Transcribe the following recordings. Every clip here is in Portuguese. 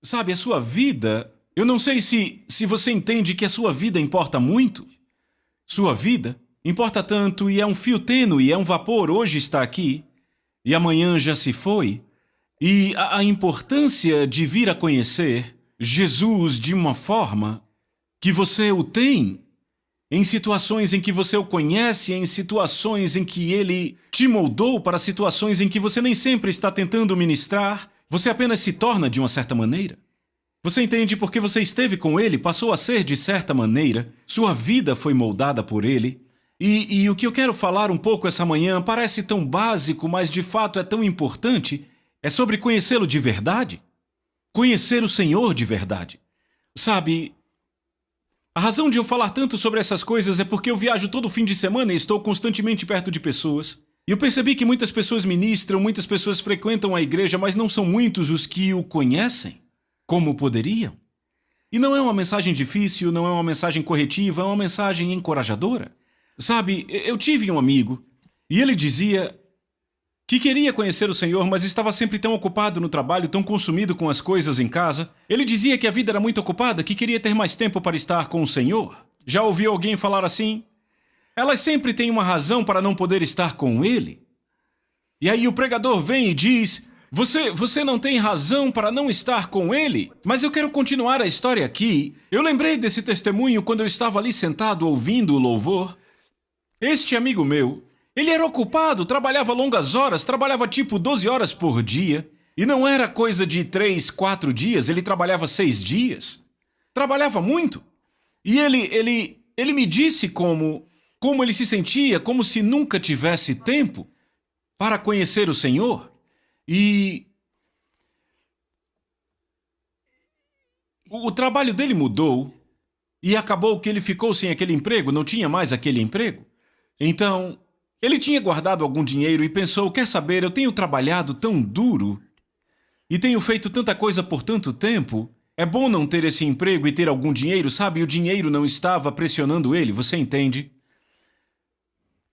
Sabe, a sua vida... Eu não sei se você entende que a sua vida importa muito. Sua vida importa tanto e é um fio tênue, é um vapor, hoje está aqui e amanhã já se foi. E a importância de vir a conhecer Jesus de uma forma que você o tem, em situações em que você o conhece, em situações em que ele te moldou para situações em que você nem sempre está tentando ministrar, você apenas se torna de uma certa maneira. Você entende porque você esteve com ele, passou a ser de certa maneira, sua vida foi moldada por ele. E o que eu quero falar um pouco essa manhã parece tão básico, mas de fato é tão importante, é sobre conhecê-lo de verdade. Conhecer o Senhor de verdade. Sabe, a razão de eu falar tanto sobre essas coisas é porque eu viajo todo fim de semana e estou constantemente perto de pessoas. E eu percebi que muitas pessoas ministram, muitas pessoas frequentam a igreja, mas não são muitos os que o conhecem como poderiam. E não é uma mensagem difícil, não é uma mensagem corretiva, é uma mensagem encorajadora. Sabe, eu tive um amigo e ele dizia que queria conhecer o Senhor, mas estava sempre tão ocupado no trabalho, tão consumido com as coisas em casa. Ele dizia que a vida era muito ocupada, que queria ter mais tempo para estar com o Senhor. Já ouviu alguém falar assim? Elas sempre têm uma razão para não poder estar com Ele. E aí o pregador vem e diz... Você não tem razão para não estar com ele? Mas eu quero continuar a história aqui. Eu lembrei desse testemunho quando eu estava ali sentado ouvindo o louvor. Este amigo meu, ele era ocupado, trabalhava longas horas, trabalhava tipo 12 horas por dia. E não era coisa de 3, 4 dias, ele trabalhava 6 dias. Trabalhava muito. E ele me disse como ele se sentia, como se nunca tivesse tempo para conhecer o Senhor. E o trabalho dele mudou e acabou que ele ficou sem aquele emprego, não tinha mais aquele emprego. Então, ele tinha guardado algum dinheiro e pensou, quer saber, eu tenho trabalhado tão duro e tenho feito tanta coisa por tanto tempo, é bom não ter esse emprego e ter algum dinheiro, sabe? O dinheiro não estava pressionando ele, você entende?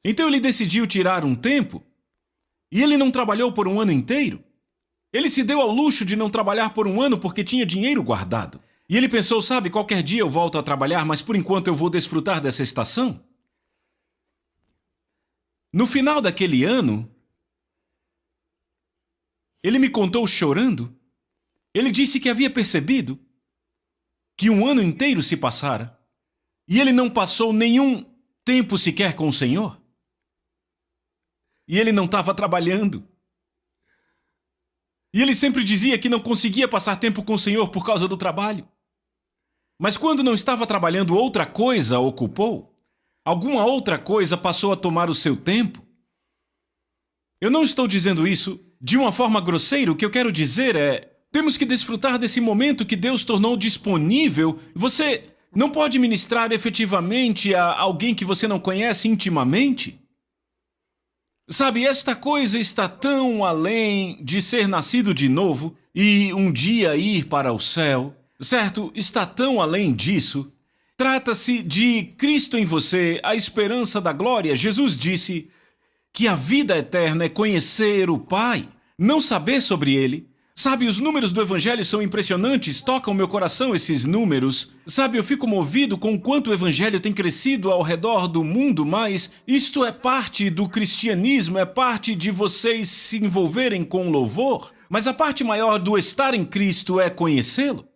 Então ele decidiu tirar um tempo. E ele não trabalhou por um ano inteiro. Ele se deu ao luxo de não trabalhar por um ano porque tinha dinheiro guardado. E ele pensou, sabe, qualquer dia eu volto a trabalhar, mas por enquanto eu vou desfrutar dessa estação. No final daquele ano, ele me contou chorando. Ele disse que havia percebido que um ano inteiro se passara e ele não passou nenhum tempo sequer com o Senhor. E ele não estava trabalhando. E ele sempre dizia que não conseguia passar tempo com o Senhor por causa do trabalho. Mas quando não estava trabalhando, outra coisa ocupou. Alguma outra coisa passou a tomar o seu tempo. Eu não estou dizendo isso de uma forma grosseira. O que eu quero dizer é... Temos que desfrutar desse momento que Deus tornou disponível. Você não pode ministrar efetivamente a alguém que você não conhece intimamente. Sabe, esta coisa está tão além de ser nascido de novo e um dia ir para o céu, certo? Está tão além disso. Trata-se de Cristo em você, a esperança da glória. Jesus disse que a vida eterna é conhecer o Pai, não saber sobre Ele. Sabe, os números do Evangelho são impressionantes, tocam meu coração esses números. Sabe, eu fico movido com o quanto o Evangelho tem crescido ao redor do mundo, mas isto é parte do cristianismo, é parte de vocês se envolverem com louvor. Mas a parte maior do estar em Cristo é conhecê-lo.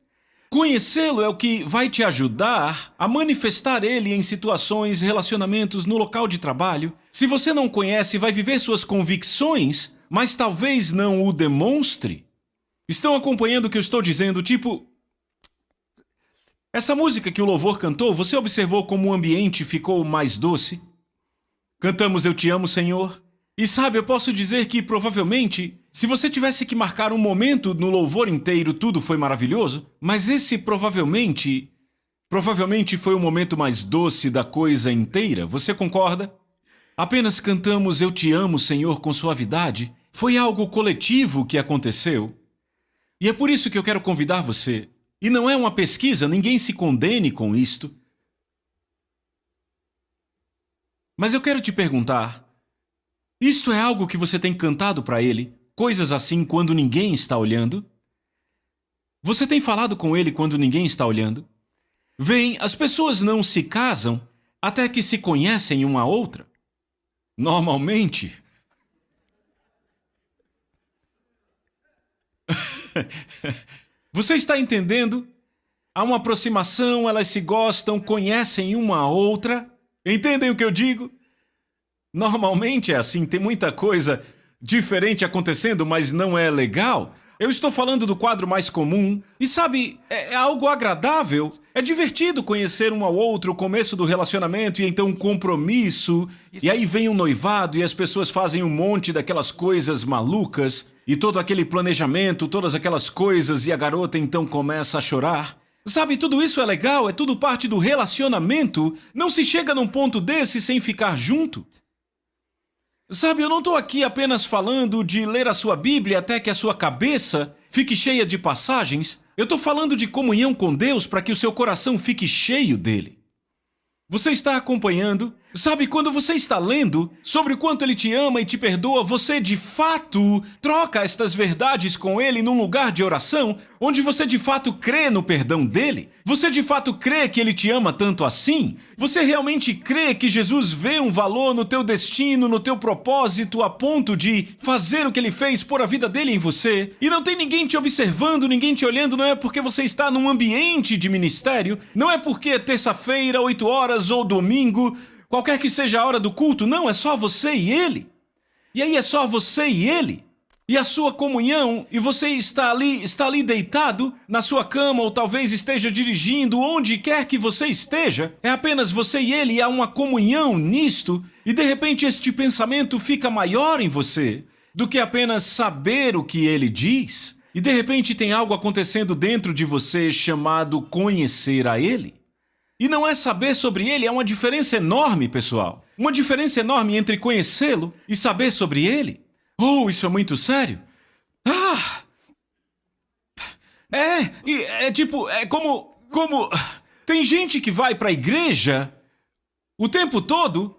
Conhecê-lo é o que vai te ajudar a manifestar Ele em situações, relacionamentos, no local de trabalho. Se você não conhece, vai viver suas convicções, mas talvez não o demonstre. Estão acompanhando o que eu estou dizendo? Tipo, essa música que o louvor cantou, você observou como o ambiente ficou mais doce? Cantamos Eu Te Amo, Senhor. E sabe, eu posso dizer que provavelmente, se você tivesse que marcar um momento no louvor inteiro, tudo foi maravilhoso, mas esse provavelmente foi o momento mais doce da coisa inteira, você concorda? Apenas cantamos Eu Te Amo, Senhor, com suavidade. Foi algo coletivo que aconteceu. E é por isso que eu quero convidar você. E não é uma pesquisa, ninguém se condene com isto. Mas eu quero te perguntar, isto é algo que você tem cantado para Ele? Coisas assim quando ninguém está olhando? Você tem falado com ele quando ninguém está olhando? Veem, as pessoas não se casam até que se conhecem uma a outra. Normalmente. Você está entendendo? Há uma aproximação, elas se gostam, conhecem uma a outra. Entendem o que eu digo? Normalmente é assim, tem muita coisa diferente acontecendo, mas não é legal. Eu estou falando do quadro mais comum. E sabe, é algo agradável. É divertido conhecer um ao outro, o começo do relacionamento e então um compromisso. E aí vem um noivado e as pessoas fazem um monte daquelas coisas malucas. E todo aquele planejamento, todas aquelas coisas, e a garota então começa a chorar. Sabe, tudo isso é legal, é tudo parte do relacionamento. Não se chega num ponto desse sem ficar junto. Sabe, eu não estou aqui apenas falando de ler a sua Bíblia até que a sua cabeça fique cheia de passagens. Eu estou falando de comunhão com Deus para que o seu coração fique cheio dele. Você está acompanhando? Sabe, quando você está lendo sobre o quanto ele te ama e te perdoa, você de fato troca estas verdades com ele num lugar de oração, onde você de fato crê no perdão dele? Você de fato crê que ele te ama tanto assim? Você realmente crê que Jesus vê um valor no teu destino, no teu propósito, a ponto de fazer o que ele fez, pôr a vida dele em você? E não tem ninguém te observando, ninguém te olhando, não é porque você está num ambiente de ministério, não é porque é terça-feira, 8 horas ou domingo, qualquer que seja a hora do culto, não, é só você e ele. E aí é só você e ele. E a sua comunhão, e você está ali deitado na sua cama, ou talvez esteja dirigindo, onde quer que você esteja, é apenas você e ele, e há uma comunhão nisto, e de repente este pensamento fica maior em você do que apenas saber o que ele diz, e de repente tem algo acontecendo dentro de você chamado conhecer a ele. E não é saber sobre ele, há uma diferença enorme, pessoal. Uma diferença enorme entre conhecê-lo e saber sobre ele. Oh, isso é muito sério? É como... Tem gente que vai para a igreja o tempo todo,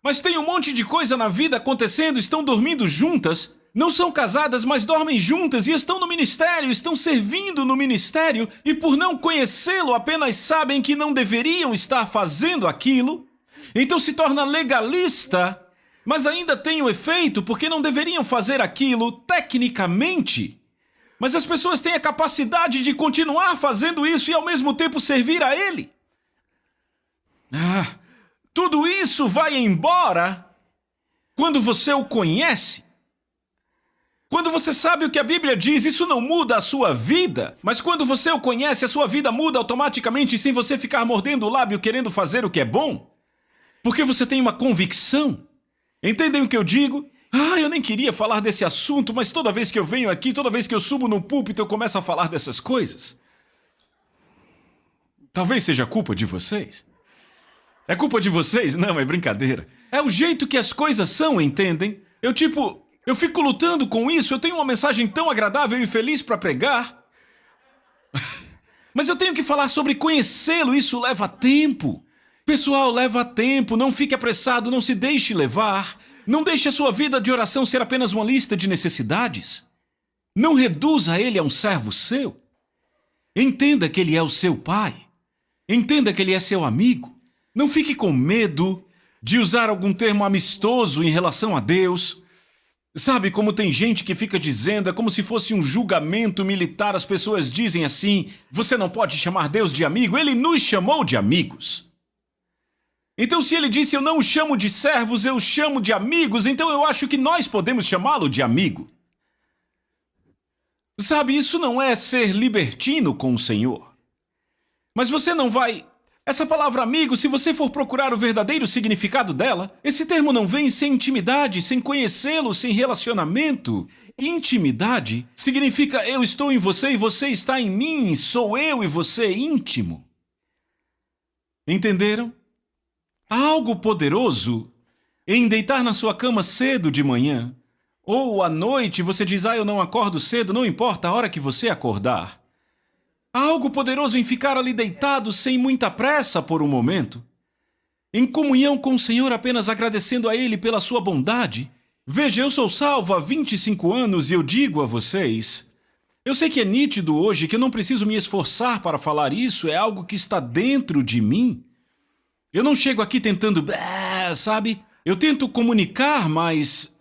mas tem um monte de coisa na vida acontecendo, estão dormindo juntas, não são casadas, mas dormem juntas e estão no ministério, estão servindo no ministério e por não conhecê-lo apenas sabem que não deveriam estar fazendo aquilo, então se torna legalista, mas ainda tem o efeito porque não deveriam fazer aquilo tecnicamente. Mas as pessoas têm a capacidade de continuar fazendo isso e ao mesmo tempo servir a ele. Tudo isso vai embora quando você o conhece. Quando você sabe o que a Bíblia diz, isso não muda a sua vida. Mas quando você o conhece, a sua vida muda automaticamente sem você ficar mordendo o lábio querendo fazer o que é bom. Porque você tem uma convicção. Entendem o que eu digo? Eu nem queria falar desse assunto, mas toda vez que eu venho aqui, toda vez que eu subo no púlpito, eu começo a falar dessas coisas. Talvez seja culpa de vocês. É culpa de vocês? Não, é brincadeira. É o jeito que as coisas são, entendem? Eu fico lutando com isso, eu tenho uma mensagem tão agradável e feliz para pregar. Mas eu tenho que falar sobre conhecê-lo, isso leva tempo. Pessoal, leva tempo, não fique apressado, não se deixe levar. Não deixe a sua vida de oração ser apenas uma lista de necessidades. Não reduza ele a um servo seu. Entenda que ele é o seu pai. Entenda que ele é seu amigo. Não fique com medo de usar algum termo amistoso em relação a Deus. Sabe como tem gente que fica dizendo, é como se fosse um julgamento militar, as pessoas dizem assim, você não pode chamar Deus de amigo, ele nos chamou de amigos. Então se ele disse, eu não o chamo de servos, eu o chamo de amigos, então eu acho que nós podemos chamá-lo de amigo. Sabe, isso não é ser libertino com o Senhor. Mas você não vai... Essa palavra amigo, se você for procurar o verdadeiro significado dela, esse termo não vem sem intimidade, sem conhecê-lo, sem relacionamento. Intimidade significa eu estou em você e você está em mim, sou eu e você íntimo. Entenderam? Há algo poderoso em deitar na sua cama cedo de manhã, ou à noite você diz, eu não acordo cedo, não importa a hora que você acordar. Há algo poderoso em ficar ali deitado sem muita pressa por um momento, em comunhão com o Senhor, apenas agradecendo a Ele pela sua bondade. Veja, eu sou salvo há 25 anos e eu digo a vocês, Eu sei que é nítido hoje que eu não preciso me esforçar para falar isso, é algo que está dentro de mim. Eu não chego aqui tentando, sabe? Eu tento comunicar, mas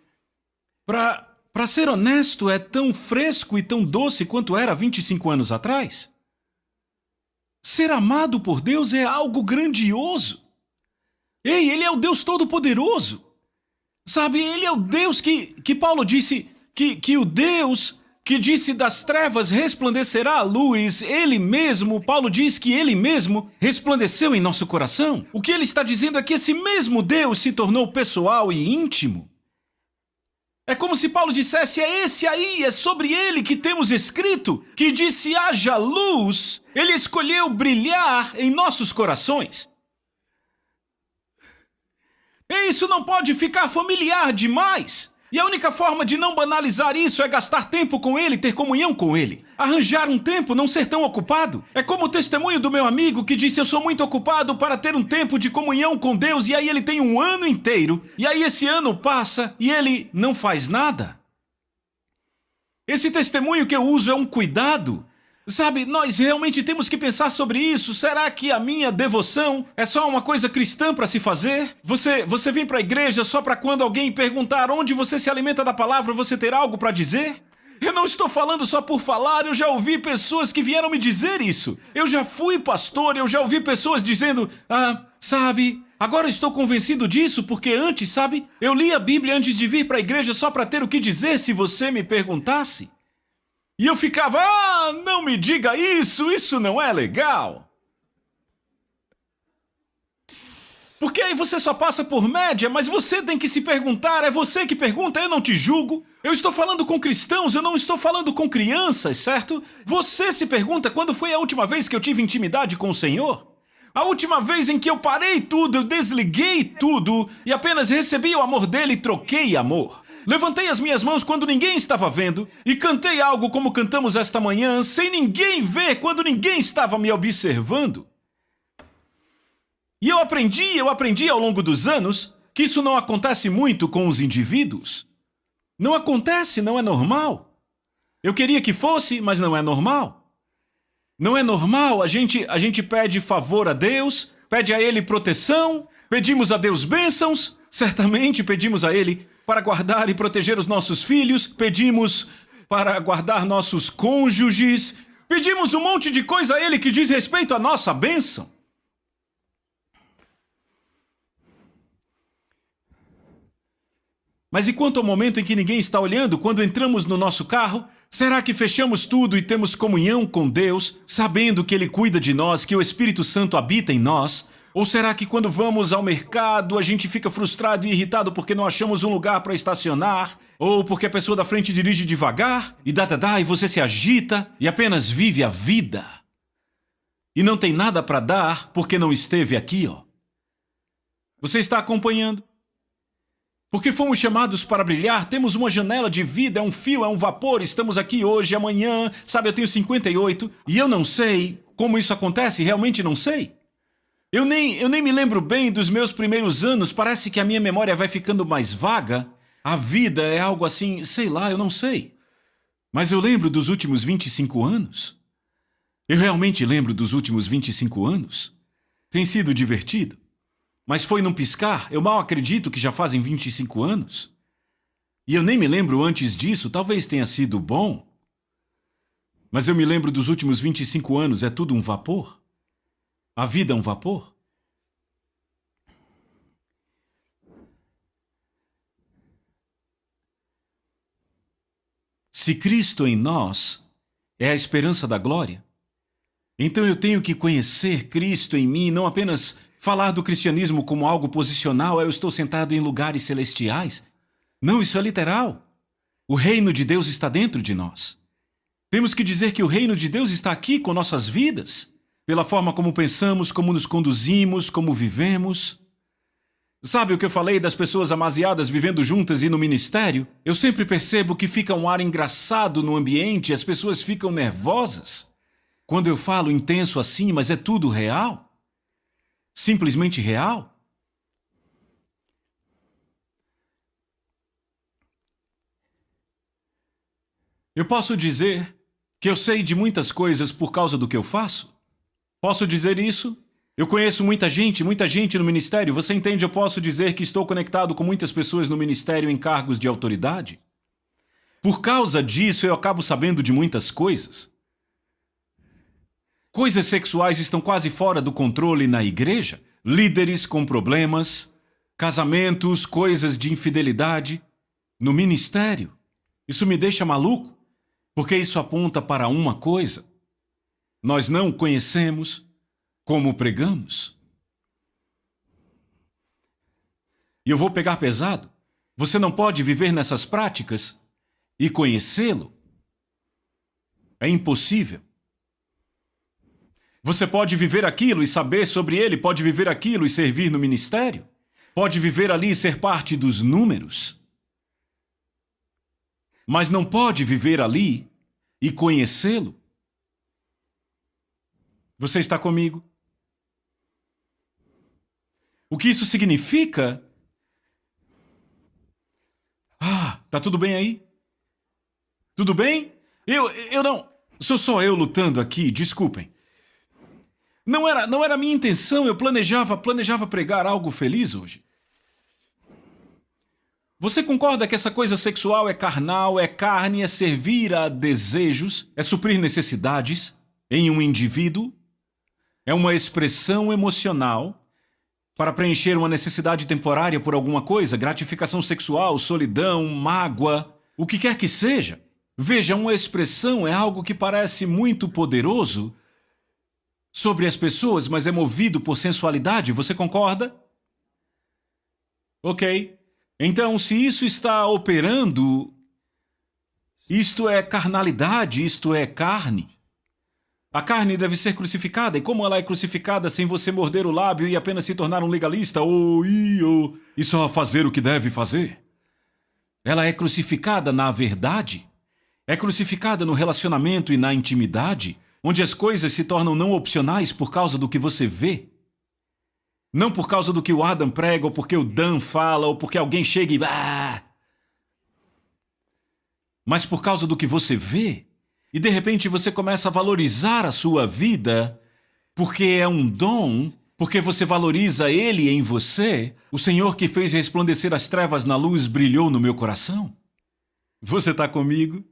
para ser honesto, é tão fresco e tão doce quanto era 25 anos atrás. Ser amado por Deus é algo grandioso. Ei, Ele é o Deus Todo-Poderoso. Sabe, Ele é o Deus que Paulo disse, que o Deus que disse das trevas resplandecerá a luz, Ele mesmo, Paulo diz que Ele mesmo resplandeceu em nosso coração. O que ele está dizendo é que esse mesmo Deus se tornou pessoal e íntimo. É como se Paulo dissesse, é esse aí, é sobre ele que temos escrito, que disse haja luz, ele escolheu brilhar em nossos corações. E isso não pode ficar familiar demais. E a única forma de não banalizar isso é gastar tempo com ele, ter comunhão com ele. Arranjar um tempo, não ser tão ocupado. É como o testemunho do meu amigo que disse, eu sou muito ocupado para ter um tempo de comunhão com Deus, e aí ele tem um ano inteiro, e aí esse ano passa e ele não faz nada. Esse testemunho que eu uso é um cuidado. Sabe, nós realmente temos que pensar sobre isso. Será que a minha devoção é só uma coisa cristã para se fazer? Você vem para a igreja só para quando alguém perguntar onde você se alimenta da palavra, você ter algo para dizer? Eu não estou falando só por falar, eu já ouvi pessoas que vieram me dizer isso. Eu já fui pastor, eu já ouvi pessoas dizendo, sabe, agora eu estou convencido disso porque antes, sabe, eu li a Bíblia antes de vir para a igreja só para ter o que dizer se você me perguntasse. E eu ficava, não me diga isso não é legal. Porque aí você só passa por média, mas você tem que se perguntar, é você que pergunta, eu não te julgo. Eu estou falando com cristãos, eu não estou falando com crianças, certo? Você se pergunta quando foi a última vez que eu tive intimidade com o Senhor? A última vez em que eu parei tudo, eu desliguei tudo e apenas recebi o amor dele e troquei amor. Levantei as minhas mãos quando ninguém estava vendo e cantei algo como cantamos esta manhã, sem ninguém ver, quando ninguém estava me observando. E eu aprendi ao longo dos anos que isso não acontece muito com os indivíduos. Não acontece, não é normal. Eu queria que fosse, mas não é normal. Não é normal, a gente pede favor a Deus, pede a Ele proteção, pedimos a Deus bênçãos, certamente pedimos a Ele para guardar e proteger os nossos filhos, pedimos para guardar nossos cônjuges, pedimos um monte de coisa a Ele que diz respeito à nossa bênção. Mas e quanto ao momento em que ninguém está olhando, quando entramos no nosso carro, será que fechamos tudo e temos comunhão com Deus, sabendo que Ele cuida de nós, que o Espírito Santo habita em nós? Ou será que quando vamos ao mercado a gente fica frustrado e irritado porque não achamos um lugar para estacionar? Ou porque a pessoa da frente dirige devagar e e você se agita e apenas vive a vida? E não tem nada para dar porque não esteve aqui, ó. Você está acompanhando? Porque fomos chamados para brilhar, temos uma janela de vida, é um fio, é um vapor, estamos aqui hoje, amanhã, sabe, eu tenho 58 e eu não sei como isso acontece, realmente não sei. Eu nem me lembro bem dos meus primeiros anos, parece que a minha memória vai ficando mais vaga. A vida é algo assim, sei lá, eu não sei. Mas eu lembro dos últimos 25 anos. Eu realmente lembro dos últimos 25 anos. Tem sido divertido. Mas foi num piscar, eu mal acredito que já fazem 25 anos. E eu nem me lembro antes disso, talvez tenha sido bom. Mas eu me lembro dos últimos 25 anos, é tudo um vapor. A vida é um vapor. Se Cristo em nós é a esperança da glória, então eu tenho que conhecer Cristo em mim, não apenas falar do cristianismo como algo posicional, eu estou sentado em lugares celestiais. Não, isso é literal. O reino de Deus está dentro de nós. Temos que dizer que o reino de Deus está aqui com nossas vidas. Pela forma como pensamos, como nos conduzimos, como vivemos. Sabe o que eu falei das pessoas amasiadas vivendo juntas e no ministério? Eu sempre percebo que fica um ar engraçado no ambiente, as pessoas ficam nervosas. Quando eu falo intenso assim, mas é tudo real? Simplesmente real? Eu posso dizer que eu sei de muitas coisas por causa do que eu faço? Posso dizer isso? Eu conheço muita gente no ministério. Você entende? Eu posso dizer que estou conectado com muitas pessoas no ministério em cargos de autoridade. Por causa disso, eu acabo sabendo de muitas coisas. Coisas sexuais estão quase fora do controle na igreja. Líderes com problemas, casamentos, coisas de infidelidade. No ministério. Isso me deixa maluco, porque isso aponta para uma coisa. Nós não conhecemos como pregamos. E eu vou pegar pesado. Você não pode viver nessas práticas e conhecê-lo. É impossível. Você pode viver aquilo e saber sobre ele, pode viver aquilo e servir no ministério, pode viver ali e ser parte dos números, mas não pode viver ali e conhecê-lo. Você está comigo? O que isso significa? Tá tudo bem aí? Tudo bem? Eu não... Sou só eu lutando aqui, desculpem. Não era minha intenção, eu planejava pregar algo feliz hoje. Você concorda que essa coisa sexual é carnal, é carne, é servir a desejos, é suprir necessidades em um indivíduo? É uma expressão emocional para preencher uma necessidade temporária por alguma coisa, gratificação sexual, solidão, mágoa, o que quer que seja. Veja, uma expressão é algo que parece muito poderoso sobre as pessoas, mas é movido por sensualidade, você concorda? Ok. Então, se isso está operando, isto é carnalidade, isto é carne. A carne deve ser crucificada, e como ela é crucificada sem você morder o lábio e apenas se tornar um legalista e só fazer o que deve fazer? Ela é crucificada na verdade, é crucificada no relacionamento e na intimidade, onde as coisas se tornam não opcionais por causa do que você vê. Não por causa do que o Adam prega, ou porque o Dan fala, ou porque alguém chega e... Mas por causa do que você vê. E de repente você começa a valorizar a sua vida, porque é um dom, porque você valoriza ele em você. O Senhor que fez resplandecer as trevas na luz brilhou no meu coração. Você está comigo?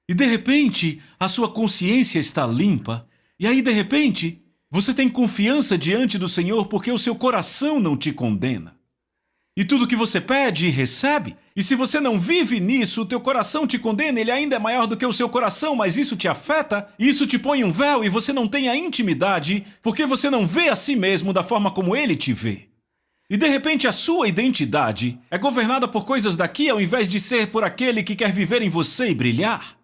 E de repente a sua consciência está limpa, e aí de repente você tem confiança diante do Senhor porque o seu coração não te condena. E tudo que você pede e recebe, e se você não vive nisso, o teu coração te condena, ele ainda é maior do que o seu coração, mas isso te afeta, isso te põe um véu e você não tem a intimidade, porque você não vê a si mesmo da forma como ele te vê. E de repente a sua identidade é governada por coisas daqui ao invés de ser por aquele que quer viver em você e brilhar.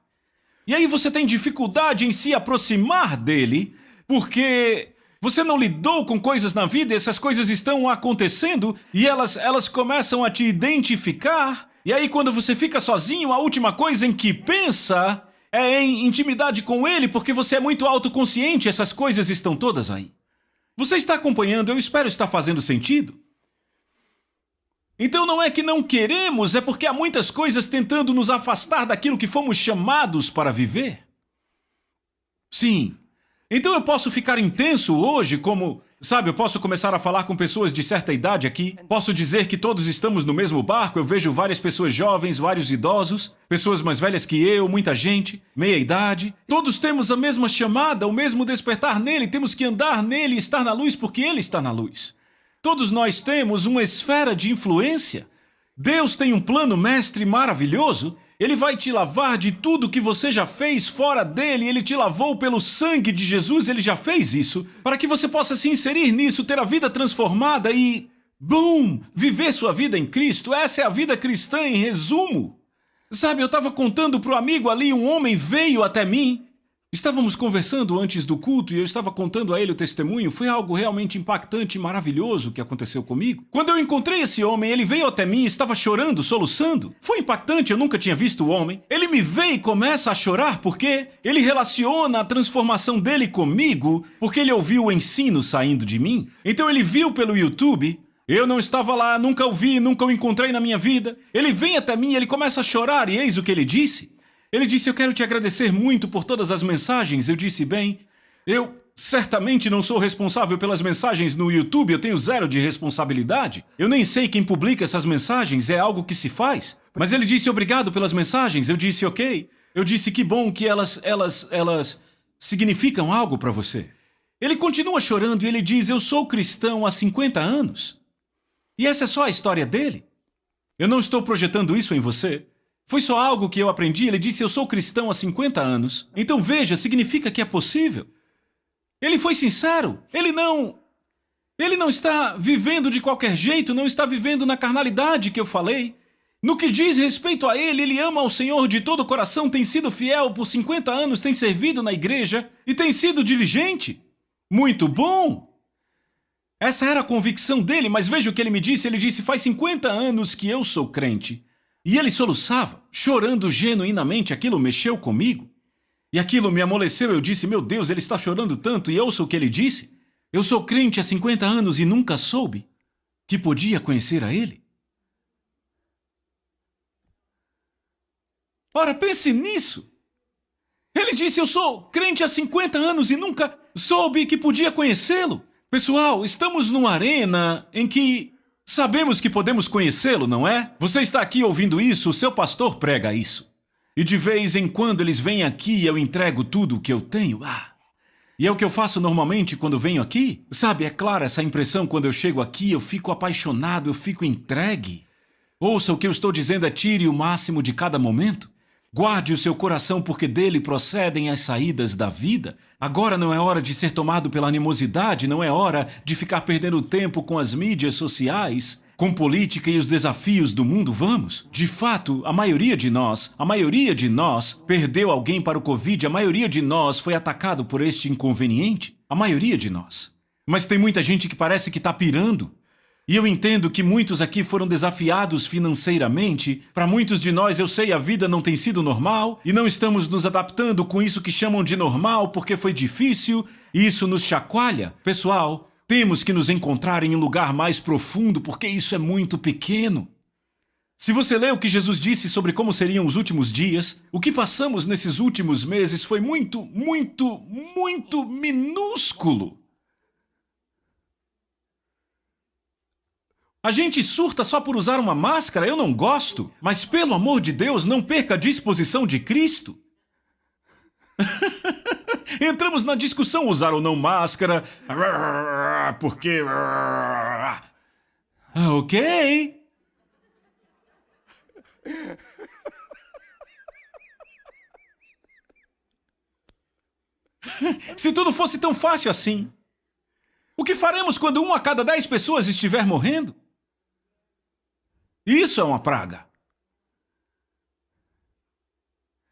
E aí você tem dificuldade em se aproximar dele, porque você não lidou com coisas na vida e essas coisas estão acontecendo e elas começam a te identificar. E aí quando você fica sozinho, a última coisa em que pensa é em intimidade com ele, porque você é muito autoconsciente, essas coisas estão todas aí. Você está acompanhando? Eu espero estar fazendo sentido. Então não é que não queremos, é porque há muitas coisas tentando nos afastar daquilo que fomos chamados para viver. Sim. Então eu posso ficar intenso hoje como... Sabe, eu posso começar a falar com pessoas de certa idade aqui. Posso dizer que todos estamos no mesmo barco. Eu vejo várias pessoas jovens, vários idosos, pessoas mais velhas que eu, muita gente, meia idade. Todos temos a mesma chamada, o mesmo despertar nele. Temos que andar nele e estar na luz porque ele está na luz. Todos nós temos uma esfera de influência. Deus tem um plano mestre maravilhoso. Ele vai te lavar de tudo que você já fez fora dele. Ele te lavou pelo sangue de Jesus, ele já fez isso, para que você possa se inserir nisso, ter a vida transformada e, bum, viver sua vida em Cristo. Essa é a vida cristã em resumo. Sabe, eu estava contando para o amigo ali, um homem veio até mim. Estávamos conversando antes do culto e eu estava contando a ele o testemunho. Foi algo realmente impactante e maravilhoso que aconteceu comigo. Quando eu encontrei esse homem, ele veio até mim e estava chorando, soluçando. Foi impactante, eu nunca tinha visto o homem. Ele me vê e começa a chorar porque ele relaciona a transformação dele comigo, porque ele ouviu o ensino saindo de mim. Então ele viu pelo YouTube. Eu não estava lá, nunca o vi, nunca o encontrei na minha vida. Ele vem até mim e ele começa a chorar e eis o que ele disse. Ele disse, eu quero te agradecer muito por todas as mensagens. Eu disse, bem, eu certamente não sou responsável pelas mensagens no YouTube, eu tenho zero de responsabilidade. Eu nem sei quem publica essas mensagens, é algo que se faz. Mas ele disse, obrigado pelas mensagens. Eu disse, ok. Eu disse, que bom que elas significam algo para você. Ele continua chorando e ele diz, eu sou cristão há 50 anos. E essa é só a história dele. Eu não estou projetando isso em você. Foi só algo que eu aprendi. Ele disse, eu sou cristão há 50 anos. Então veja, significa que é possível. Ele foi sincero. Ele não está vivendo de qualquer jeito, não está vivendo na carnalidade que eu falei. No que diz respeito a ele ama ao Senhor de todo o coração, tem sido fiel por 50 anos, tem servido na igreja e tem sido diligente. Muito bom! Essa era a convicção dele, mas veja o que ele me disse. Ele disse, faz 50 anos que eu sou crente. E ele soluçava, chorando genuinamente. Aquilo mexeu comigo. E aquilo me amoleceu. Eu disse, meu Deus, ele está chorando tanto. E ouça o que ele disse. Eu sou crente há 50 anos e nunca soube que podia conhecer a ele. Ora, pense nisso. Ele disse, eu sou crente há 50 anos e nunca soube que podia conhecê-lo. Pessoal, estamos numa arena em que sabemos que podemos conhecê-lo, não é? Você está aqui ouvindo isso, o seu pastor prega isso. E de vez em quando eles vêm aqui e eu entrego tudo o que eu tenho. E é o que eu faço normalmente quando venho aqui. Sabe, é clara essa impressão quando eu chego aqui, eu fico apaixonado, eu fico entregue. Ouça, o que eu estou dizendo é tire o máximo de cada momento. Guarde o seu coração porque dele procedem as saídas da vida. Agora não é hora de ser tomado pela animosidade, não é hora de ficar perdendo tempo com as mídias sociais, com política e os desafios do mundo, vamos. De fato, a maioria de nós perdeu alguém para o Covid, a maioria de nós foi atacado por este inconveniente, a maioria de nós. Mas tem muita gente que parece que está pirando. E eu entendo que muitos aqui foram desafiados financeiramente. Para muitos de nós, eu sei, a vida não tem sido normal e não estamos nos adaptando com isso que chamam de normal porque foi difícil e isso nos chacoalha. Pessoal, temos que nos encontrar em um lugar mais profundo porque isso é muito pequeno. Se você lê o que Jesus disse sobre como seriam os últimos dias, o que passamos nesses últimos meses foi muito minúsculo. A gente surta só por usar uma máscara, eu não gosto. Mas pelo amor de Deus, não perca a disposição de Cristo. Entramos na discussão usar ou não máscara. Porque... Ok. Se tudo fosse tão fácil assim, o que faremos quando 1 a cada 10 pessoas estiver morrendo? Isso é uma praga.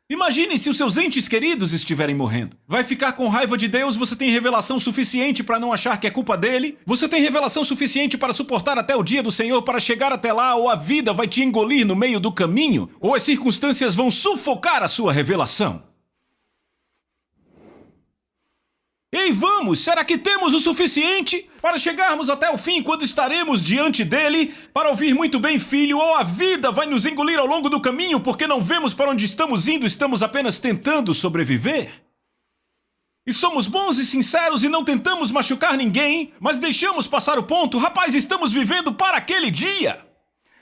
Imagine se os seus entes queridos estiverem morrendo. Vai ficar com raiva de Deus? Você tem revelação suficiente para não achar que é culpa dele? Você tem revelação suficiente para suportar até o dia do Senhor, para chegar até lá, ou a vida vai te engolir no meio do caminho? Ou as circunstâncias vão sufocar a sua revelação? Ei, vamos! Será que temos o suficiente para chegarmos até o fim quando estaremos diante dele? Para ouvir muito bem, filho, ou a vida vai nos engolir ao longo do caminho porque não vemos para onde estamos indo, estamos apenas tentando sobreviver? E somos bons e sinceros e não tentamos machucar ninguém, mas deixamos passar o ponto. Rapaz, estamos vivendo para aquele dia.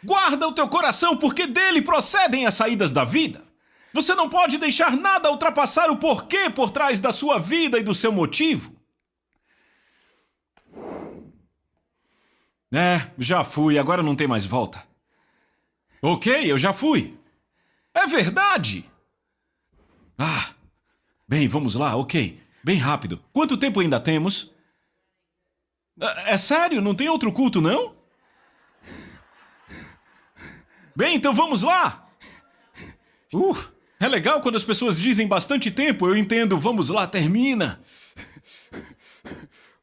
Guarda o teu coração porque dele procedem as saídas da vida. Você não pode deixar nada ultrapassar o porquê por trás da sua vida e do seu motivo. Já fui, agora não tem mais volta. Ok, eu já fui. É verdade. Bem, vamos lá, ok. Bem rápido. Quanto tempo ainda temos? É sério? Não tem outro culto, não? Bem, então vamos lá. É legal quando as pessoas dizem bastante tempo, eu entendo, vamos lá, termina.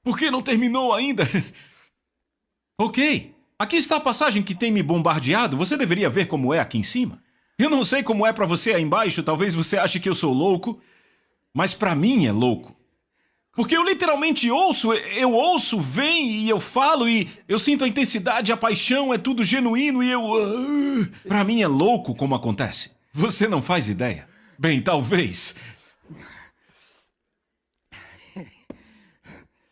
Por que não terminou ainda? Ok, aqui está a passagem que tem me bombardeado, você deveria ver como é aqui em cima. Eu não sei como é pra você aí embaixo, talvez você ache que eu sou louco, mas pra mim é louco. Porque eu literalmente ouço, vem e eu falo e eu sinto a intensidade, a paixão, é tudo genuíno e pra mim é louco como acontece. Você não faz ideia. Bem, talvez.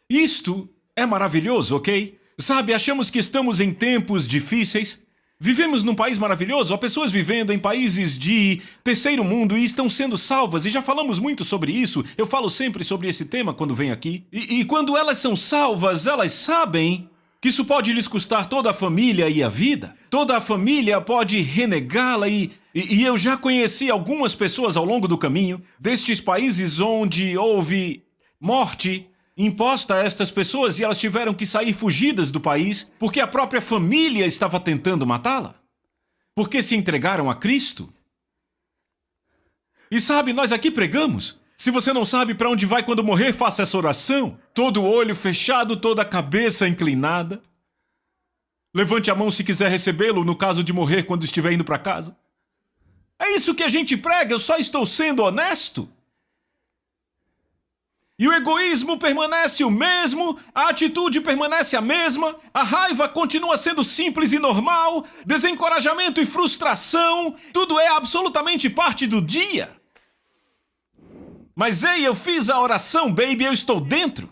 Isto é maravilhoso, ok? Sabe, achamos que estamos em tempos difíceis. Vivemos num país maravilhoso, há pessoas vivendo em países de terceiro mundo e estão sendo salvas, e já falamos muito sobre isso. Eu falo sempre sobre esse tema quando venho aqui. E quando elas são salvas, elas sabem que isso pode lhes custar toda a família e a vida. Toda a família pode renegá-la e eu já conheci algumas pessoas ao longo do caminho destes países onde houve morte imposta a estas pessoas e elas tiveram que sair fugidas do país porque a própria família estava tentando matá-la. Porque se entregaram a Cristo. E sabe, nós aqui pregamos. Se você não sabe para onde vai quando morrer, faça essa oração. Todo olho fechado, toda a cabeça inclinada. Levante a mão se quiser recebê-lo no caso de morrer quando estiver indo para casa. É isso que a gente prega, eu só estou sendo honesto. E o egoísmo permanece o mesmo, a atitude permanece a mesma, a raiva continua sendo simples e normal, desencorajamento e frustração, tudo é absolutamente parte do dia. Mas ei, eu fiz a oração, baby, eu estou dentro.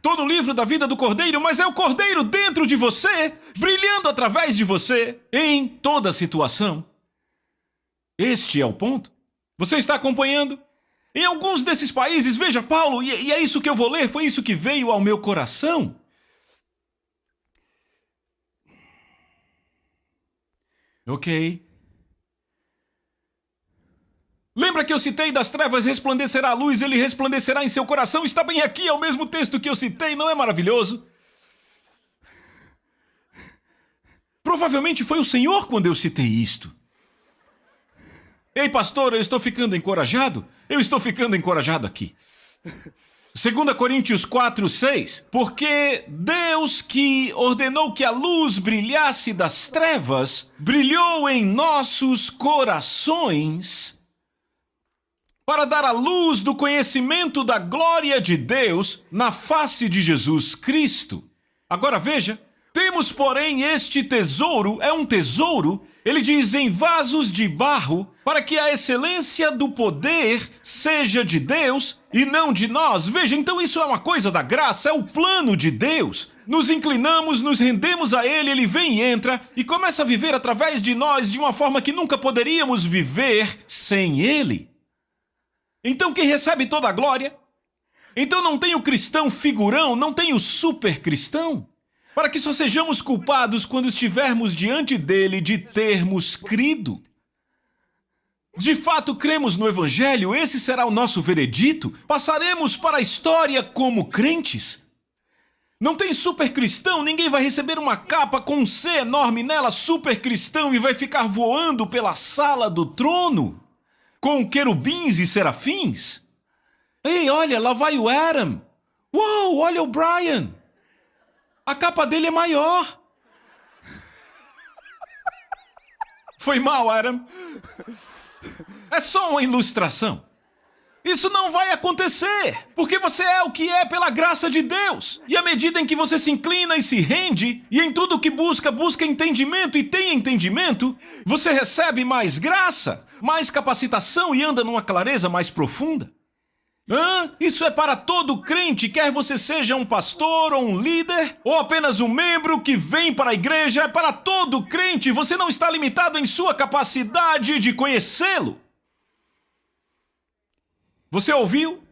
Todo o livro da vida do Cordeiro, mas é o Cordeiro dentro de você, brilhando através de você, em toda situação. Este é o ponto. Você está acompanhando? Em alguns desses países, veja Paulo, e é isso que eu vou ler, foi isso que veio ao meu coração. Ok. Lembra que eu citei das trevas resplandecerá a luz, ele resplandecerá em seu coração? Está bem aqui, é o mesmo texto que eu citei, não é maravilhoso? Provavelmente foi o Senhor quando eu citei isto. Ei, pastor, eu estou ficando encorajado? Eu estou ficando encorajado aqui. 2 Coríntios 4:6. Porque Deus que ordenou que a luz brilhasse das trevas, brilhou em nossos corações para dar a luz do conhecimento da glória de Deus na face de Jesus Cristo. Agora veja, temos porém este tesouro, é um tesouro, ele diz em vasos de barro, para que a excelência do poder seja de Deus e não de nós. Veja, então isso é uma coisa da graça, é o plano de Deus. Nos inclinamos, nos rendemos a Ele, Ele vem e entra e começa a viver através de nós de uma forma que nunca poderíamos viver sem Ele. Então quem recebe toda a glória? Então não tem o cristão figurão, não tem o super cristão? Para que só sejamos culpados quando estivermos diante dele de termos crido. De fato, cremos no Evangelho, esse será o nosso veredito? Passaremos para a história como crentes? Não tem super cristão, ninguém vai receber uma capa com um C enorme nela, super cristão, e vai ficar voando pela sala do trono, com querubins e serafins. Ei, olha, lá vai o Adam. Uou, olha o Brian. A capa dele é maior. Foi mal, Adam. É só uma ilustração. Isso não vai acontecer, porque você é o que é pela graça de Deus. E à medida em que você se inclina e se rende, e em tudo que busca entendimento e tem entendimento, você recebe mais graça, mais capacitação e anda numa clareza mais profunda. Isso é para todo crente, quer você seja um pastor ou um líder, ou apenas um membro que vem para a igreja, é para todo crente. Você não está limitado em sua capacidade de conhecê-lo. Você ouviu?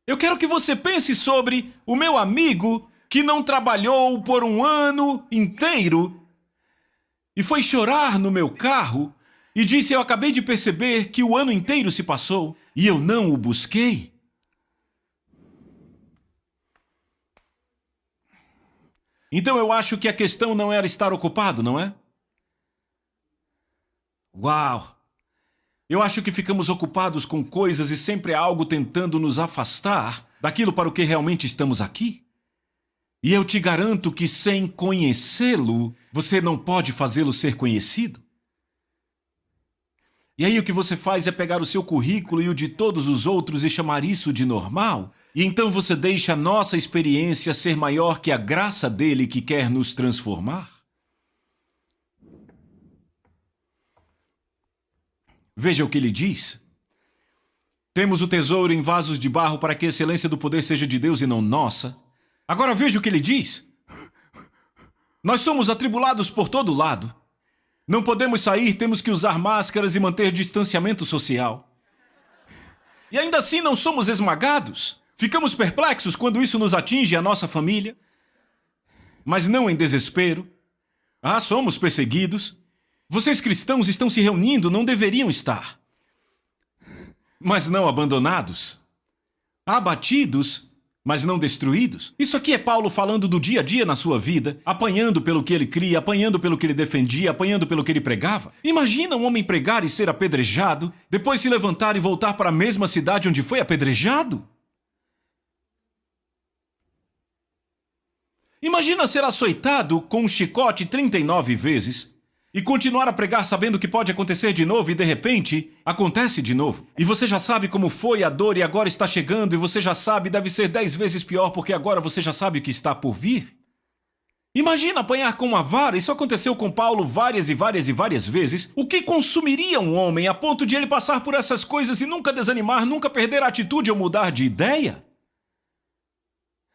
Eu quero que você pense sobre o meu amigo que não trabalhou por um ano inteiro e foi chorar no meu carro e disse: eu acabei de perceber que o ano inteiro se passou e eu não o busquei. Então eu acho que a questão não era estar ocupado, não é? Uau! Eu acho que ficamos ocupados com coisas e sempre há algo tentando nos afastar daquilo para o que realmente estamos aqui. E eu te garanto que sem conhecê-lo, você não pode fazê-lo ser conhecido. E aí o que você faz é pegar o seu currículo e o de todos os outros e chamar isso de normal. E então você deixa a nossa experiência ser maior que a graça dele que quer nos transformar. Veja o que ele diz. Temos o tesouro em vasos de barro para que a excelência do poder seja de Deus e não nossa. Agora veja o que ele diz. Nós somos atribulados por todo lado. Não podemos sair, temos que usar máscaras e manter distanciamento social. E ainda assim não somos esmagados. Ficamos perplexos quando isso nos atinge a nossa família. Mas não em desespero. Somos perseguidos. Vocês cristãos estão se reunindo, não deveriam estar. Mas não abandonados. Abatidos, mas não destruídos. Isso aqui é Paulo falando do dia a dia na sua vida, apanhando pelo que ele cria, apanhando pelo que ele defendia, apanhando pelo que ele pregava. Imagina um homem pregar e ser apedrejado, depois se levantar e voltar para a mesma cidade onde foi apedrejado. Imagina ser açoitado com um chicote 39 vezes e continuar a pregar sabendo que pode acontecer de novo e de repente acontece de novo. E você já sabe como foi a dor e agora está chegando e você já sabe deve ser 10 vezes pior porque agora você já sabe o que está por vir. Imagina apanhar com uma vara, isso aconteceu com Paulo várias e várias e várias vezes. O que consumiria um homem a ponto de ele passar por essas coisas e nunca desanimar, nunca perder a atitude ou mudar de ideia?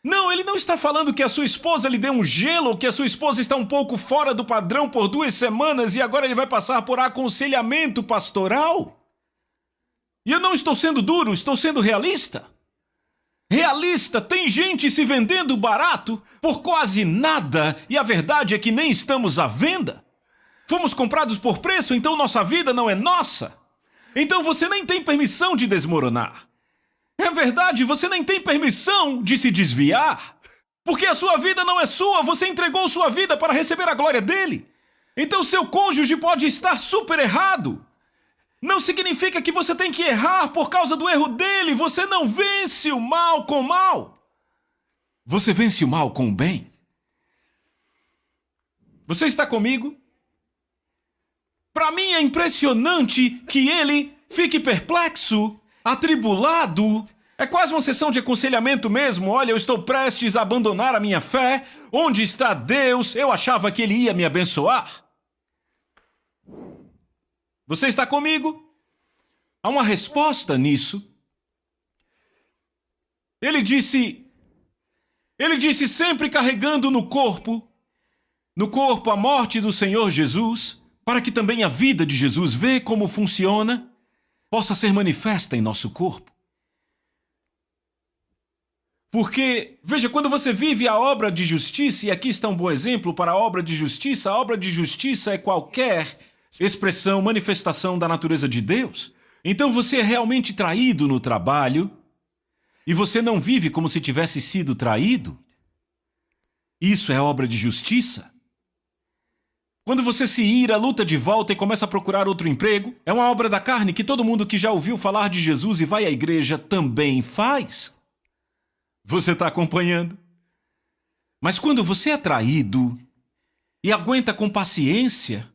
Não, ele não está falando que a sua esposa lhe deu um gelo ou que a sua esposa está um pouco fora do padrão por 2 semanas e agora ele vai passar por aconselhamento pastoral. E eu não estou sendo duro, estou sendo realista. Realista, tem gente se vendendo barato por quase nada e a verdade é que nem estamos à venda. Fomos comprados por preço, então nossa vida não é nossa. Então você nem tem permissão de desmoronar. É verdade, você nem tem permissão de se desviar. Porque a sua vida não é sua, você entregou sua vida para receber a glória dele. Então seu cônjuge pode estar super errado. Não significa que você tem que errar por causa do erro dele. Você não vence o mal com o mal. Você vence o mal com o bem. Você está comigo? Para mim é impressionante que ele fique perplexo, atribulado. É quase uma sessão de aconselhamento mesmo. Olha, eu estou prestes a abandonar a minha fé. Onde está Deus? Eu achava que ele ia me abençoar. Você está comigo? Há uma resposta nisso. Ele disse sempre carregando no corpo a morte do Senhor Jesus, para que também a vida de Jesus, vê como funciona, possa ser manifesta em nosso corpo. Porque, veja, quando você vive a obra de justiça, e aqui está um bom exemplo para a obra de justiça é qualquer expressão, manifestação da natureza de Deus. Então você é realmente traído no trabalho, e você não vive como se tivesse sido traído. Isso é obra de justiça. Quando você se ira, luta de volta e começa a procurar outro emprego, é uma obra da carne que todo mundo que já ouviu falar de Jesus e vai à igreja também faz. Você está acompanhando? Mas quando você é traído e aguenta com paciência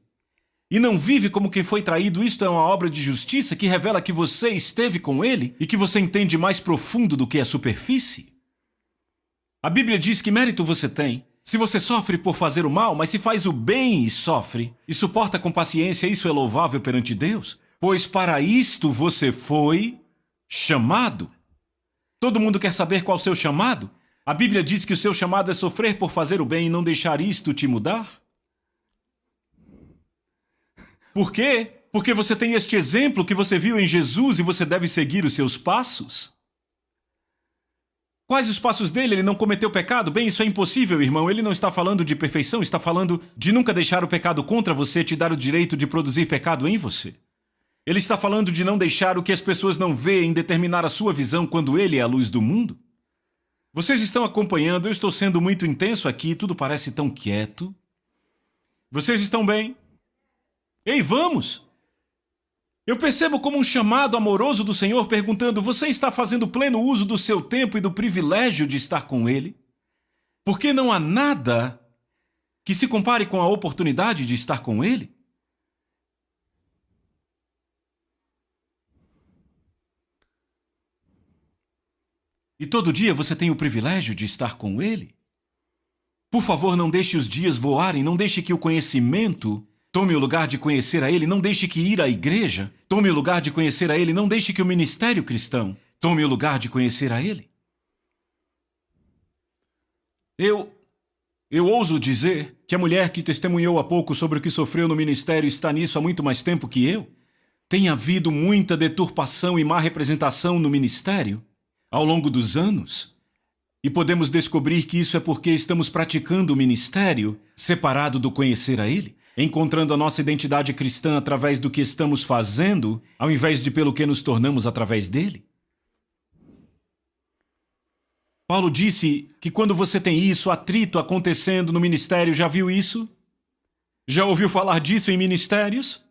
e não vive como quem foi traído, isto é uma obra de justiça que revela que você esteve com ele e que você entende mais profundo do que a superfície. A Bíblia diz que mérito você tem se você sofre por fazer o mal, mas se faz o bem e sofre e suporta com paciência, isso é louvável perante Deus, pois para isto você foi chamado. Todo mundo quer saber qual o seu chamado? A Bíblia diz que o seu chamado é sofrer por fazer o bem e não deixar isto te mudar. Por quê? Porque você tem este exemplo que você viu em Jesus e você deve seguir os seus passos. Quais os passos dele? Ele não cometeu pecado? Bem, isso é impossível, irmão. Ele não está falando de perfeição, está falando de nunca deixar o pecado contra você, te dar o direito de produzir pecado em você. Ele está falando de não deixar o que as pessoas não veem determinar a sua visão quando ele é a luz do mundo. Vocês estão acompanhando, eu estou sendo muito intenso aqui, tudo parece tão quieto. Vocês estão bem? Ei, vamos! Eu percebo como um chamado amoroso do Senhor perguntando: você está fazendo pleno uso do seu tempo e do privilégio de estar com Ele? Porque não há nada que se compare com a oportunidade de estar com Ele. E todo dia você tem o privilégio de estar com Ele. Por favor, não deixe os dias voarem, não deixe que o conhecimento tome o lugar de conhecer a Ele, não deixe que ir à igreja Tome o lugar de conhecer a Ele. Não deixe que o ministério cristão tome o lugar de conhecer a Ele. Eu ouso dizer que a mulher que testemunhou há pouco sobre o que sofreu no ministério está nisso há muito mais tempo que eu. Tem havido muita deturpação e má representação no ministério ao longo dos anos. E podemos descobrir que isso é porque estamos praticando o ministério separado do conhecer a Ele, encontrando a nossa identidade cristã através do que estamos fazendo, ao invés de pelo que nos tornamos através dele. Paulo disse que quando você tem isso, atrito acontecendo no ministério, já viu isso? Já ouviu falar disso em ministérios?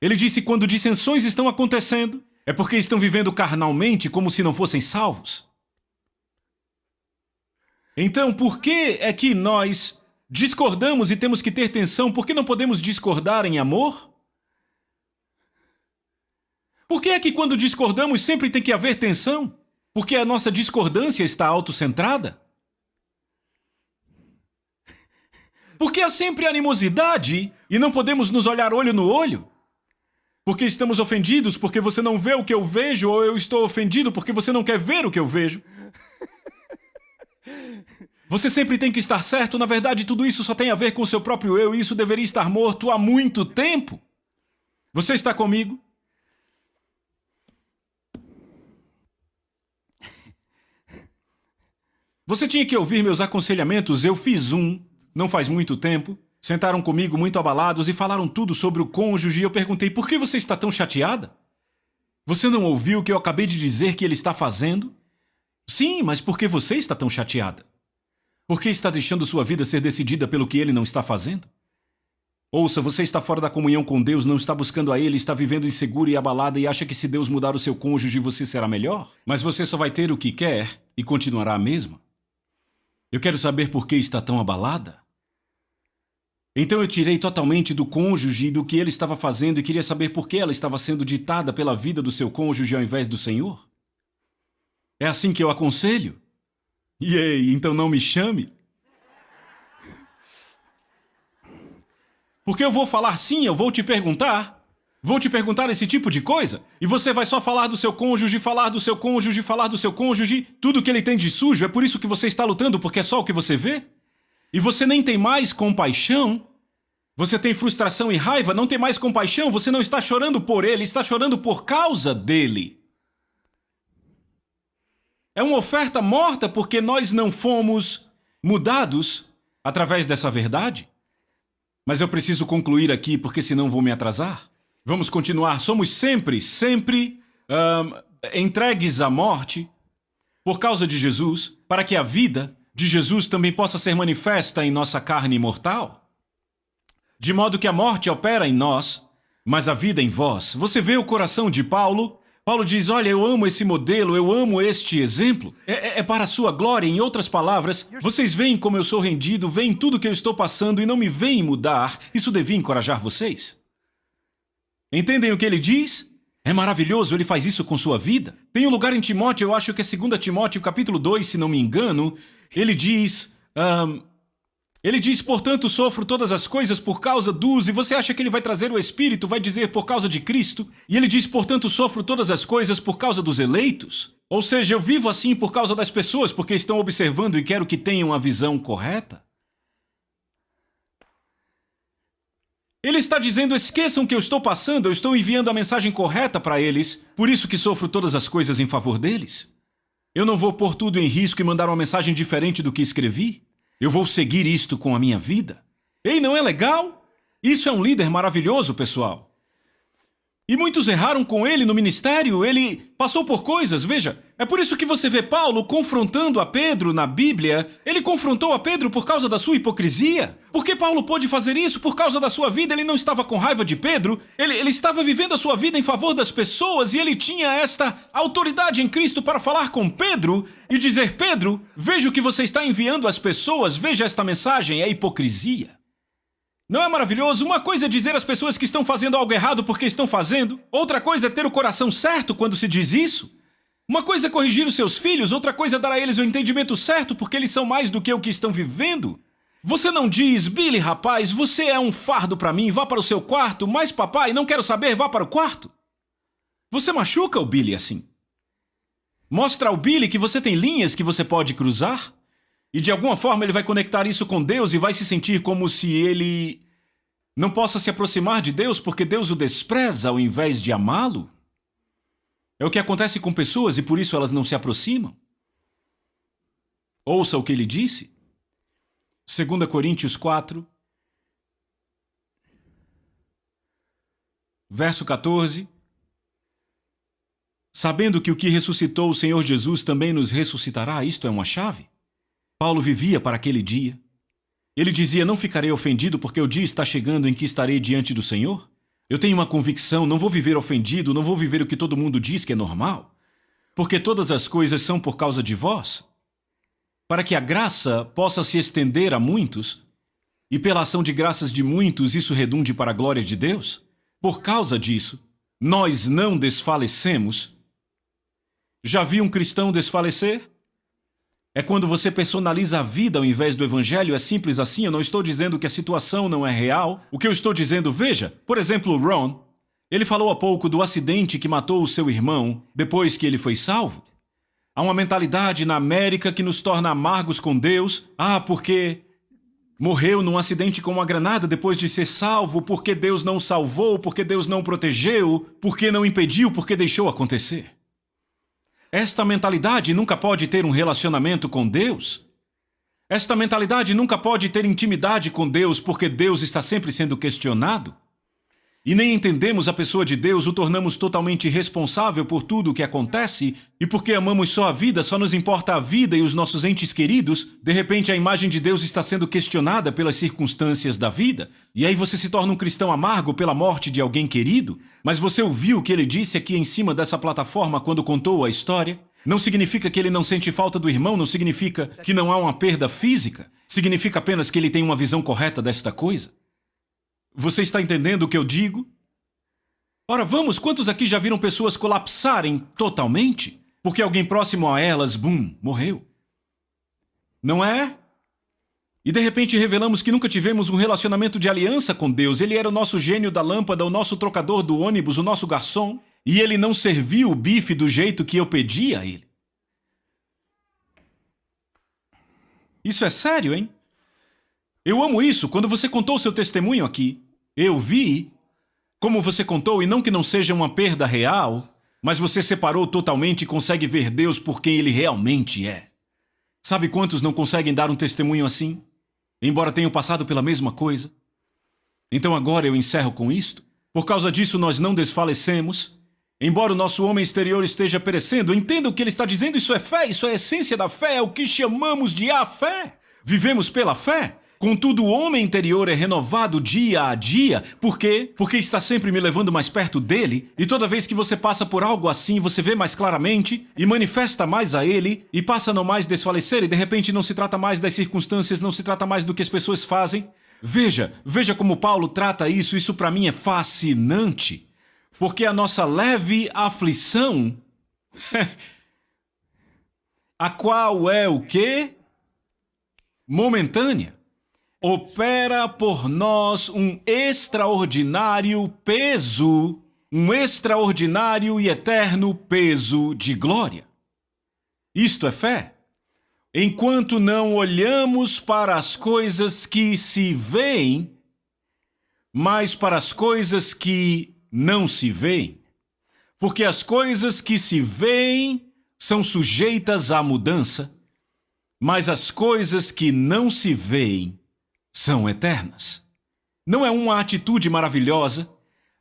Ele disse que quando dissensões estão acontecendo, é porque estão vivendo carnalmente como se não fossem salvos. Então, por que é que nós discordamos e temos que ter tensão? Por que não podemos discordar em amor? Por que é que quando discordamos sempre tem que haver tensão? Porque a nossa discordância está autocentrada? Porque há sempre animosidade e não podemos nos olhar olho no olho? Porque estamos ofendidos porque você não vê o que eu vejo, ou eu estou ofendido porque você não quer ver o que eu vejo? Você sempre tem que estar certo. Na verdade, tudo isso só tem a ver com o seu próprio eu, e isso deveria estar morto há muito tempo. Você está comigo? Você tinha que ouvir meus aconselhamentos. Eu fiz não faz muito tempo. Sentaram comigo muito abalados e falaram tudo sobre o cônjuge, e eu perguntei: por que você está tão chateada? Você não ouviu o que eu acabei de dizer que ele está fazendo? Sim, mas por que você está tão chateada? Por que está deixando sua vida ser decidida pelo que ele não está fazendo? Ouça, você está fora da comunhão com Deus, não está buscando a Ele, está vivendo insegura e abalada e acha que se Deus mudar o seu cônjuge você será melhor? Mas você só vai ter o que quer e continuará a mesma. Eu quero saber por que está tão abalada. Então eu tirei totalmente do cônjuge e do que ele estava fazendo e queria saber por que ela estava sendo ditada pela vida do seu cônjuge ao invés do Senhor. É assim que eu aconselho. E aí, então não me chame. Porque eu vou falar sim, eu vou te perguntar. Vou te perguntar esse tipo de coisa. E você vai só falar do seu cônjuge, falar do seu cônjuge, falar do seu cônjuge. Tudo que ele tem de sujo, é por isso que você está lutando, porque é só o que você vê? E você nem tem mais compaixão. Você tem frustração e raiva, não tem mais compaixão. Você não está chorando por ele, está chorando por causa dele. É uma oferta morta porque nós não fomos mudados através dessa verdade. Mas eu preciso concluir aqui, porque senão vou me atrasar. Vamos continuar. Somos sempre entregues à morte por causa de Jesus, para que a vida de Jesus também possa ser manifesta em nossa carne mortal. De modo que a morte opera em nós, mas a vida em vós. Você vê o coração de Paulo? Paulo diz: olha, eu amo esse modelo, eu amo este exemplo. É para a sua glória. Em outras palavras, vocês veem como eu sou rendido, veem tudo que eu estou passando e não me veem mudar. Isso devia encorajar vocês. Entendem o que ele diz? É maravilhoso, ele faz isso com sua vida. Tem um lugar em Timóteo, eu acho que é 2 Timóteo, capítulo 2, se não me engano. Ele diz, portanto, sofro todas as coisas por causa dos... E você acha que ele vai trazer o Espírito, vai dizer por causa de Cristo? E ele diz, portanto, sofro todas as coisas por causa dos eleitos? Ou seja, eu vivo assim por causa das pessoas, porque estão observando e quero que tenham a visão correta? Ele está dizendo, esqueçam que eu estou passando, eu estou enviando a mensagem correta para eles, por isso que sofro todas as coisas em favor deles. Eu não vou pôr tudo em risco e mandar uma mensagem diferente do que escrevi. Eu vou seguir isto com a minha vida. Ei, não é legal? Isso é um líder maravilhoso, pessoal. E muitos erraram com ele no ministério, ele passou por coisas, veja. É por isso que você vê Paulo confrontando a Pedro na Bíblia. Ele confrontou a Pedro por causa da sua hipocrisia. Por que Paulo pôde fazer isso? Por causa da sua vida. Ele não estava com raiva de Pedro. Ele estava vivendo a sua vida em favor das pessoas e ele tinha esta autoridade em Cristo para falar com Pedro e dizer, Pedro, veja o que você está enviando às pessoas, veja esta mensagem, é hipocrisia. Não é maravilhoso? Uma coisa é dizer às pessoas que estão fazendo algo errado porque estão fazendo. Outra coisa é ter o coração certo quando se diz isso. Uma coisa é corrigir os seus filhos, outra coisa é dar a eles o entendimento certo porque eles são mais do que o que estão vivendo. Você não diz, Billy, rapaz, você é um fardo para mim, vá para o seu quarto, mas papai, não quero saber, vá para o quarto. Você machuca o Billy assim. Mostra ao Billy que você tem linhas que você pode cruzar e de alguma forma ele vai conectar isso com Deus e vai se sentir como se ele não possa se aproximar de Deus porque Deus o despreza ao invés de amá-lo. É o que acontece com pessoas e por isso elas não se aproximam. Ouça o que ele disse. 2 Coríntios 4, verso 14. Sabendo que o que ressuscitou o Senhor Jesus também nos ressuscitará, isto é uma chave. Paulo vivia para aquele dia. Ele dizia, não ficarei ofendido porque o dia está chegando em que estarei diante do Senhor. Eu tenho uma convicção, não vou viver ofendido, não vou viver o que todo mundo diz que é normal. Porque todas as coisas são por causa de vós. Para que a graça possa se estender a muitos, e pela ação de graças de muitos isso redunde para a glória de Deus. Por causa disso, nós não desfalecemos. Já viu um cristão desfalecer? É quando você personaliza a vida ao invés do evangelho, é simples assim. Eu não estou dizendo que a situação não é real. O que eu estou dizendo, veja, por exemplo, Ron, ele falou há pouco do acidente que matou o seu irmão depois que ele foi salvo. Há uma mentalidade na América que nos torna amargos com Deus. Porque morreu num acidente com uma granada depois de ser salvo, porque Deus não o salvou, porque Deus não o protegeu, porque não impediu, porque deixou acontecer. Esta mentalidade nunca pode ter um relacionamento com Deus. Esta mentalidade nunca pode ter intimidade com Deus porque Deus está sempre sendo questionado. E nem entendemos a pessoa de Deus, o tornamos totalmente responsável por tudo o que acontece e porque amamos só a vida, só nos importa a vida e os nossos entes queridos, de repente a imagem de Deus está sendo questionada pelas circunstâncias da vida. E aí você se torna um cristão amargo pela morte de alguém querido. Mas você ouviu o que ele disse aqui em cima dessa plataforma quando contou a história? Não significa que ele não sente falta do irmão, não significa que não há uma perda física. Significa apenas que ele tem uma visão correta desta coisa. Você está entendendo o que eu digo? Ora, vamos, quantos aqui já viram pessoas colapsarem totalmente? Porque alguém próximo a elas, morreu. Não é? E de repente revelamos que nunca tivemos um relacionamento de aliança com Deus. Ele era o nosso gênio da lâmpada, o nosso trocador do ônibus, o nosso garçom. E ele não serviu o bife do jeito que eu pedi a ele. Isso é sério, hein? Eu amo isso. Quando você contou o seu testemunho aqui, eu vi como você contou, e não que não seja uma perda real, mas você separou totalmente e consegue ver Deus por quem Ele realmente é. Sabe quantos não conseguem dar um testemunho assim? Embora tenham passado pela mesma coisa. Então agora eu encerro com isto. Por causa disso nós não desfalecemos. Embora o nosso homem exterior esteja perecendo, entenda o que ele está dizendo, isso é fé, isso é a essência da fé, é o que chamamos de a fé. Vivemos pela fé. Contudo, o homem interior é renovado dia a dia. Por quê? Porque está sempre me levando mais perto dele. E toda vez que você passa por algo assim, você vê mais claramente e manifesta mais a ele e passa a não mais desfalecer e de repente não se trata mais das circunstâncias, não se trata mais do que as pessoas fazem. Veja como Paulo trata isso. Isso para mim é fascinante. Porque a nossa leve aflição, a qual é o quê? Momentânea. Opera por nós um extraordinário peso, um extraordinário e eterno peso de glória. Isto é fé. Enquanto não olhamos para as coisas que se veem, mas para as coisas que não se veem. Porque as coisas que se veem são sujeitas à mudança, mas as coisas que não se veem são eternas. Não é uma atitude maravilhosa?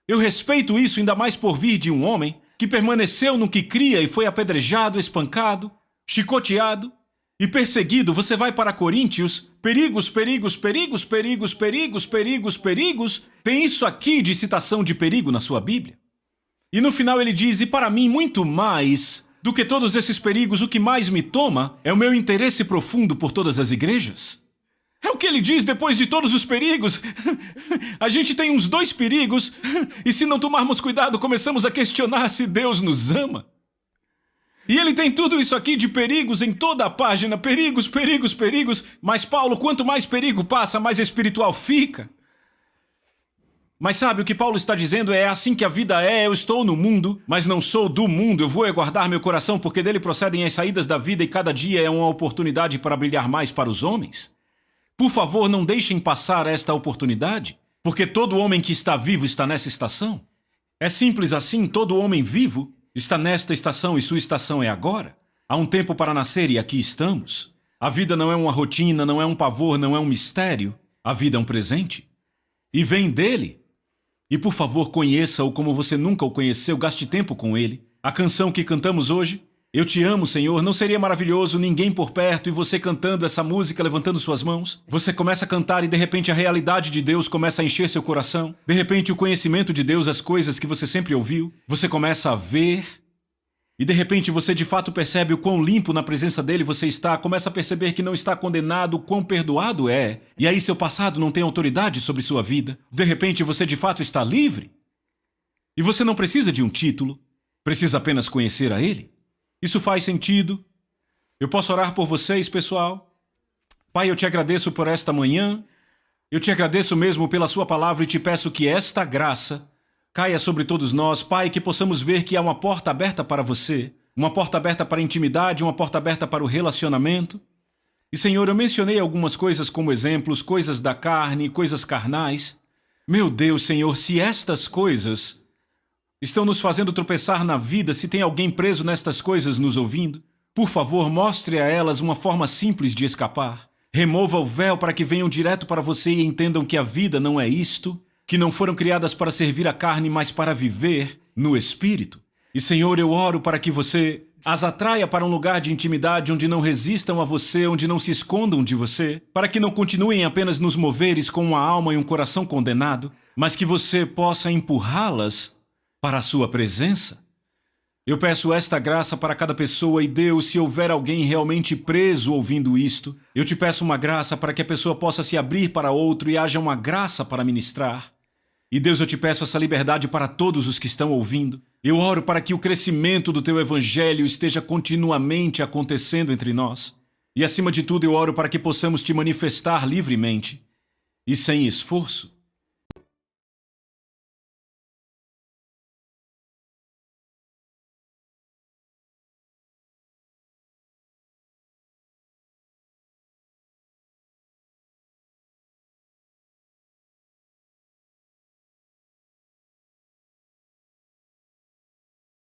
Eu respeito isso ainda mais por vir de um homem que permaneceu no que cria e foi apedrejado, espancado, chicoteado e perseguido. Você vai para Coríntios, perigos, perigos, perigos, perigos, perigos, perigos, perigos. Tem isso aqui de citação de perigo na sua Bíblia. E no final ele diz, e para mim muito mais do que todos esses perigos, o que mais me toma é o meu interesse profundo por todas as igrejas. É o que ele diz depois de todos os perigos. A gente tem uns 2 perigos e se não tomarmos cuidado, começamos a questionar se Deus nos ama. E ele tem tudo isso aqui de perigos em toda a página. Perigos, perigos, perigos. Mas Paulo, quanto mais perigo passa, mais espiritual fica. Mas sabe, o que Paulo está dizendo é assim que a vida é, eu estou no mundo, mas não sou do mundo, eu vou guardar meu coração porque dele procedem as saídas da vida e cada dia é uma oportunidade para brilhar mais para os homens. Por favor, não deixem passar esta oportunidade, porque todo homem que está vivo está nessa estação. É simples assim, todo homem vivo está nesta estação e sua estação é agora. Há um tempo para nascer e aqui estamos. A vida não é uma rotina, não é um pavor, não é um mistério. A vida é um presente. E vem dele. E por favor, conheça-o como você nunca o conheceu, gaste tempo com ele. A canção que cantamos hoje, Eu Te Amo, Senhor, não seria maravilhoso ninguém por perto e você cantando essa música, levantando suas mãos? Você começa a cantar e de repente a realidade de Deus começa a encher seu coração. De repente o conhecimento de Deus, as coisas que você sempre ouviu, você começa a ver. E de repente você de fato percebe o quão limpo na presença dele você está, começa a perceber que não está condenado, o quão perdoado é. E aí seu passado não tem autoridade sobre sua vida. De repente você de fato está livre. E você não precisa de um título, precisa apenas conhecer a ele. Isso faz sentido? Eu posso orar por vocês, pessoal? Pai, eu te agradeço por esta manhã. Eu te agradeço mesmo pela sua palavra e te peço que esta graça caia sobre todos nós, Pai, que possamos ver que há uma porta aberta para você, uma porta aberta para a intimidade, uma porta aberta para o relacionamento. E, Senhor, eu mencionei algumas coisas como exemplos, coisas da carne, coisas carnais. Meu Deus, Senhor, se estas coisas estão nos fazendo tropeçar na vida, se tem alguém preso nestas coisas nos ouvindo, por favor, mostre a elas uma forma simples de escapar. Remova o véu para que venham direto para você e entendam que a vida não é isto, que não foram criadas para servir a carne, mas para viver no Espírito. E, Senhor, eu oro para que você as atraia para um lugar de intimidade onde não resistam a você, onde não se escondam de você, para que não continuem apenas nos moveres com uma alma e um coração condenado, mas que você possa empurrá-las para a sua presença. Eu peço esta graça para cada pessoa e, Deus, se houver alguém realmente preso ouvindo isto, eu te peço uma graça para que a pessoa possa se abrir para outro e haja uma graça para ministrar. E, Deus, eu te peço essa liberdade para todos os que estão ouvindo. Eu oro para que o crescimento do teu evangelho esteja continuamente acontecendo entre nós. E, acima de tudo, eu oro para que possamos te manifestar livremente e sem esforço.